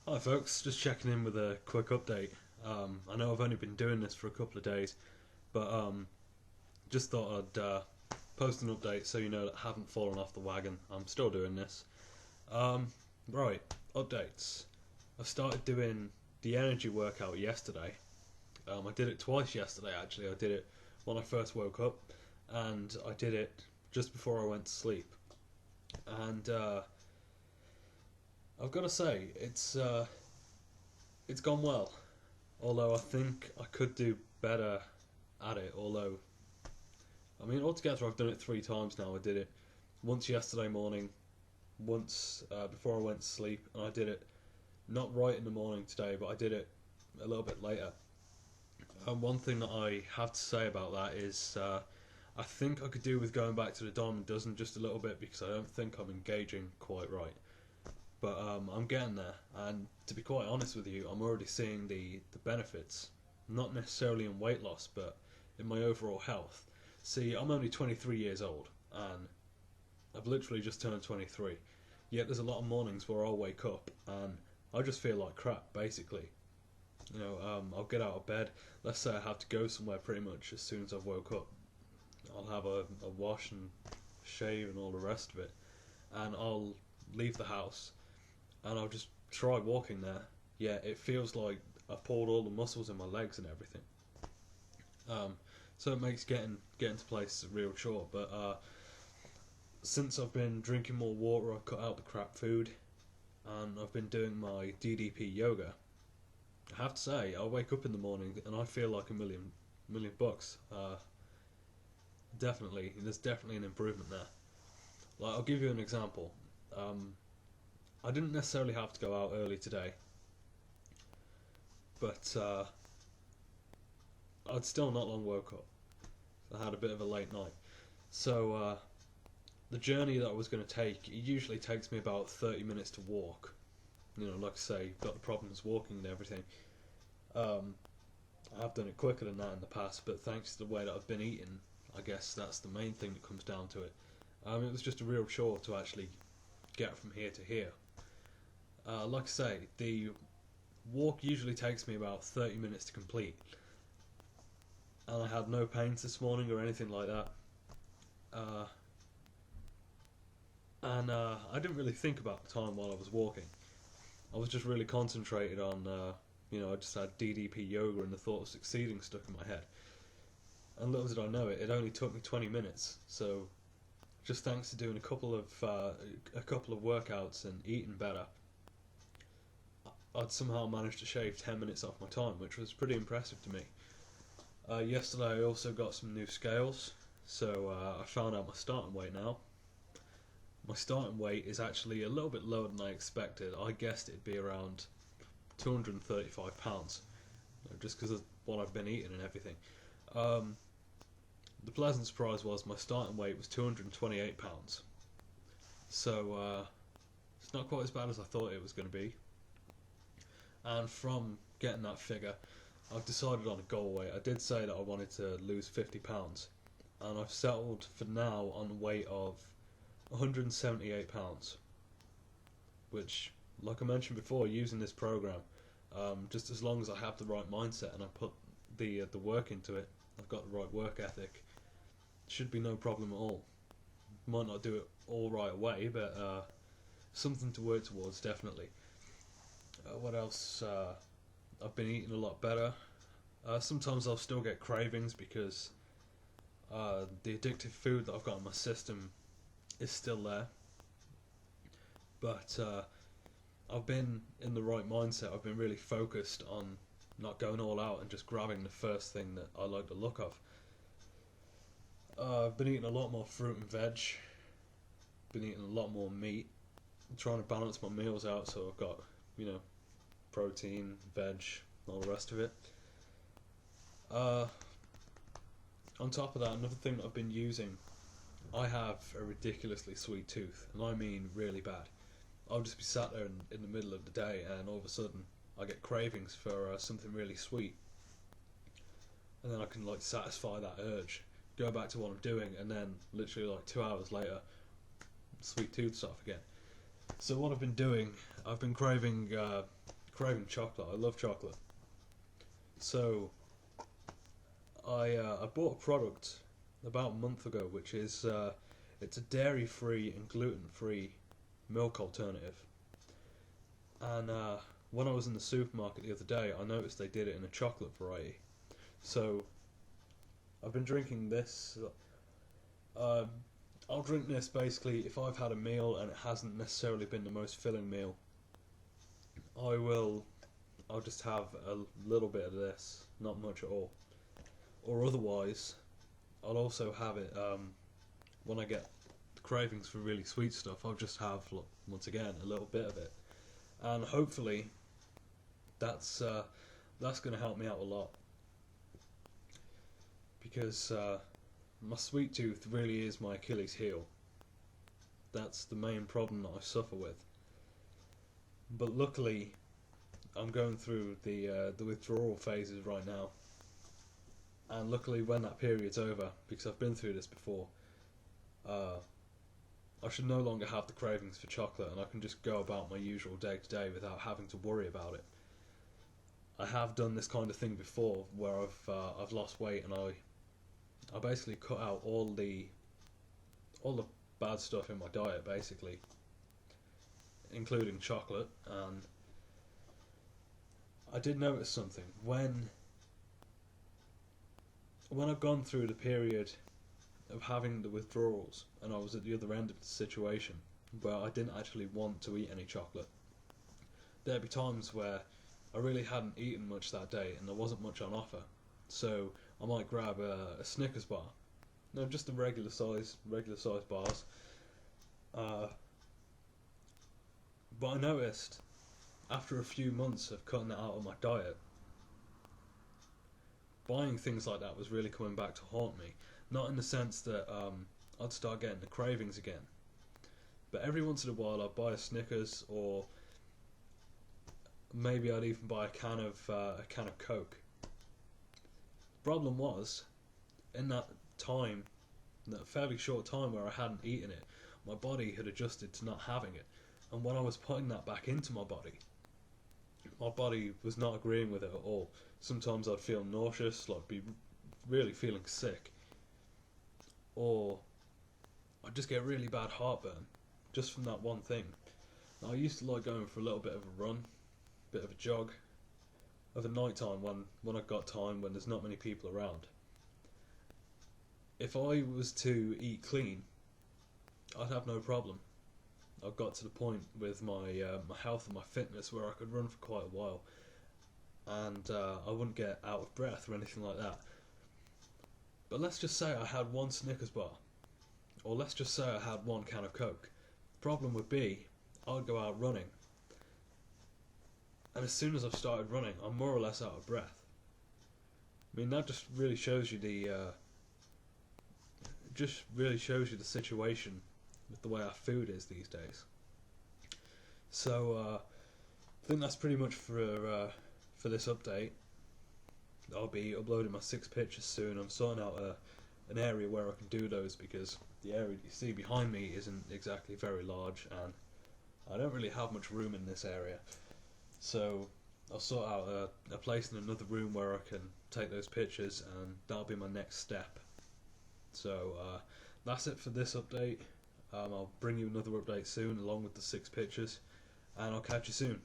Hi folks, just checking in with a quick update. I know I've only been doing this for a couple of days, but just thought I'd post an update so you know that I haven't fallen off the wagon. I'm still doing this. Um, right, updates. I started doing the energy workout yesterday. I did it twice yesterday actually. I did it when I first woke up, and I did it just before I went to sleep. And I've got to say, it's gone well. Although I think I could do better at it. Although, I mean, altogether I've done it 3 times now. I did it once yesterday morning, once before I went to sleep, and I did it not right in the morning today, but I did it a little bit later. And one thing that I have to say about that is I think I could do with going back to the Diamond Dozen just a little bit because I don't think I'm engaging quite right. But I'm getting there, and to be quite honest with you, I'm already seeing the benefits, not necessarily in weight loss, but in my overall health. See, I'm only 23 years old, and I've literally just turned 23. Yet there's a lot of mornings where I'll wake up and I just feel like crap, basically. I'll get out of bed. Let's say I have to go somewhere pretty much as soon as I've woke up. I'll have a wash and shave and all the rest of it, and I'll leave the house and I'll just try walking there. Yeah, it feels like I've pulled all the muscles in my legs and everything. Um, so it makes getting to place a real chore. But since I've been drinking more water, I've cut out the crap food, and I've been doing my DDP yoga. I have to say, I wake up in the morning and I feel like a million bucks. Definitely, there's definitely an improvement there. Like, I'll give you an example. Um, I didn't necessarily have to go out early today, but I'd still not long woke up. I had a bit of a late night. So the journey that I was going to take, it usually takes me about 30 minutes to walk. Like I say, got the problems walking and everything. Um, I have done it quicker than that in the past, but thanks to the way that I've been eating, I guess that's the main thing that comes down to it. It was just a real chore to actually get from here to here. Like I say, the walk usually takes me about 30 minutes to complete, and I had no pains this morning or anything like that. Uh, and I didn't really think about the time while I was walking. I was just really concentrated on, I just had DDP yoga and the thought of succeeding stuck in my head. And little did I know it, it only took me 20 minutes. So just thanks to doing a couple of workouts and eating better, I'd somehow managed to shave 10 minutes off my time, which was pretty impressive to me. Yesterday I also got some new scales, so I found out my starting weight now. My starting weight is actually a little bit lower than I expected. I guessed it'd be around 235 pounds, just because of what I've been eating and everything. Um, the pleasant surprise was my starting weight was 228 pounds, so it's not quite as bad as I thought it was going to be. And from getting that figure, I've decided on a goal weight. I did say that I wanted to lose 50 pounds, and I've settled for now on a weight of 178 pounds, which, like I mentioned before, using this program, just as long as I have the right mindset and I put the work into it, I've got the right work ethic, should be no problem at all. Might not do it all right away, but something to work towards, definitely. What else? I've been eating a lot better. Sometimes I'll still get cravings because the addictive food that I've got in my system is still there. But I've been in the right mindset. I've been really focused on not going all out and just grabbing the first thing that I like the look of. I've been eating a lot more fruit and veg. Been eating a lot more meat. I'm trying to balance my meals out so I've got, you know, protein, veg, all the rest of it. Uh, on top of that, another thing that I've been using, I have a ridiculously sweet tooth, and I mean really bad. I'll just be sat there in the middle of the day, and all of a sudden I get cravings for something really sweet, and then I can like satisfy that urge, go back to what I'm doing, and then literally like 2 hours later, sweet tooth's off again. So what I've been doing, I've been craving craving chocolate. I love chocolate. So I bought a product about a month ago, which is it's a dairy-free and gluten-free milk alternative. And when I was in the supermarket the other day, I noticed they did it in a chocolate variety. So I've been drinking this. Um, I'll drink this basically if I've had a meal and it hasn't necessarily been the most filling meal. I will. I'll just have a little bit of this, not much at all. Or otherwise, I'll also have it when I get cravings for really sweet stuff. I'll just have once again a little bit of it, and hopefully that's going to help me out a lot because my sweet tooth really is my Achilles heel. That's the main problem that I suffer with. But luckily, I'm going through the withdrawal phases right now, and luckily when that period's over, because I've been through this before, I should no longer have the cravings for chocolate, and I can just go about my usual day to day without having to worry about it. I have done this kind of thing before, where I've lost weight and I basically cut out all the bad stuff in my diet, basically, including chocolate. And I did notice something when I've gone through the period of having the withdrawals and I was at the other end of the situation where I didn't actually want to eat any chocolate. There'd be times where I really hadn't eaten much that day and there wasn't much on offer, so I might grab a Snickers bar. No, just the regular size bars. But I noticed after a few months of cutting it out of my diet, buying things like that was really coming back to haunt me. Not in the sense that I'd start getting the cravings again, but every once in a while I'd buy a Snickers, or maybe I'd even buy a can of Coke. The problem was, in that time, that fairly short time where I hadn't eaten it, my body had adjusted to not having it, and when I was putting that back into my body was not agreeing with it at all. Sometimes I'd feel nauseous, like be really feeling sick, or I'd just get really bad heartburn just from that one thing. Now, I used to like going for a little bit of a run, bit of a jog, of a night time when I've got time, when there's not many people around. If I was to eat clean, I'd have no problem. I've got to the point with my health and my fitness where I could run for quite a while, and I wouldn't get out of breath or anything like that. But let's just say I had one Snickers bar, or let's just say I had one can of Coke. The problem would be, I'd go out running, and as soon as I've started running, I'm more or less out of breath. I mean, that just really shows you the situation with the way our food is these days. So I think that's pretty much for this update. I'll be uploading my 6 pictures soon. I'm sorting out an area where I can do those, because the area you see behind me isn't exactly very large and I don't really have much room in this area. So I'll sort out a place in another room where I can take those pictures, and that'll be my next step. So that's it for this update. I'll bring you another update soon along with the 6 pictures, and I'll catch you soon.